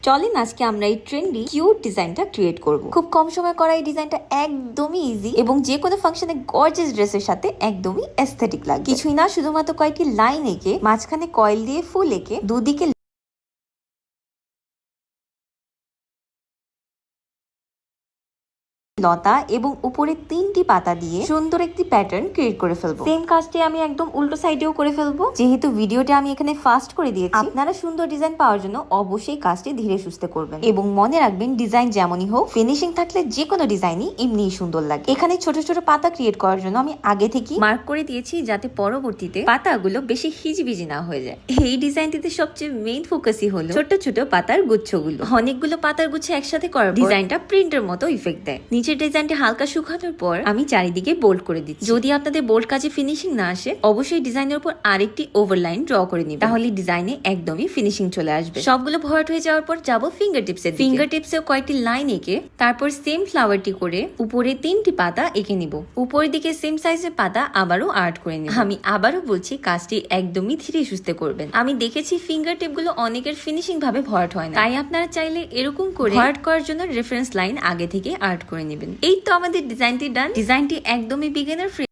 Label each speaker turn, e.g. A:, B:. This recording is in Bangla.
A: চলেন আজকে আমরা এই ট্রেন্ডি কিউট ডিজাইনটা ক্রিয়েট করব। খুব কম সময় করা এই ডিজাইনটা একদমই ইজি এবং যে কোনো ফাংশনে গর্জিয়াস ড্রেসের সাথে একদমই এস্থেটিক লাগে। কিছুই না, শুধুমাত্র কয়েকটি লাইন এঁকে মাঝখানে কয়েল দিয়ে ফুল এঁকে দুদিকে লতা এবং উপরে 3টি পাতা দিয়ে সুন্দর একটি প্যাটার্ন ক্রিয়েট করে ফেলবো। সেম কাজটি আমি একদম উল্টো সাইডেও করে ফেলবো। যেহেতু ভিডিওটা আমি এখানে ফাস্ট করে দিয়েছি, আপনারা সুন্দর ডিজাইন পাওয়ার জন্য অবশ্যই কাজটি ধীরে সুস্থে করবেন এবং মনে রাখবেন ডিজাইন যেমনই হোক, ফিনিশিং থাকলে যে কোনো ডিজাইনই এমনিই সুন্দর লাগে। এখানে ছোট ছোট পাতা ক্রিয়েট করার জন্য আমি আগে থেকেই মার্ক করে দিয়েছি যাতে পরবর্তীতে পাতাগুলো বেশি হিজিবিজি না হয়ে যায়। এই ডিজাইনটিতে সবচেয়ে মেইন ফোকাসই হলো ছোট ছোট পাতার গুচ্ছগুলো। অনেকগুলো পাতার গুচ্ছ একসাথে করার ডিজাইনটা প্রিন্টের মতো ইফেক্ট দেয়। নিচের ডিজাইনটি হালকা শুকানোর পর আমি চারিদিকে বোল্ড করে দিচ্ছি। যদি আপনাদের বোল্ড কাজে ফিনিশিং না আসে, অবশ্যই ডিজাইনের উপর আরেকটি ওভারলাইন ড্র করে নিন, তাহলে ডিজাইনে একদমই ফিনিশিং চলে আসবে। সবগুলো ভরাট হয়ে যাওয়ার পর যাব ফিঙ্গার টিপসে। ফিঙ্গার টিপসেও কয়েকটি লাইন এঁকে তারপর সেম ফ্লাওয়ারটি করে উপরে 3টি পাতা এঁকে নিব। উপরের দিকে সেম সাইজের পাতা আবারও আর্ট করে নিব। আমি আবারও বলছি, কাজটি একদমই ধীরে সুস্থে করবেন। আমি দেখেছি ফিঙ্গার টিপ গুলো অনেকের ফিনিশিং ভাবে ভরাট হয় না, তাই আপনারা চাইলে এরকম করে ভরাট করার জন্য রেফারেন্স লাইন আগে থেকে আর্ট করে নেবেন। এই তো আমাদের ডিজাইনটি ডান। ডিজাইনটি একদমই বিগিনার ফ্রেন্ডলি।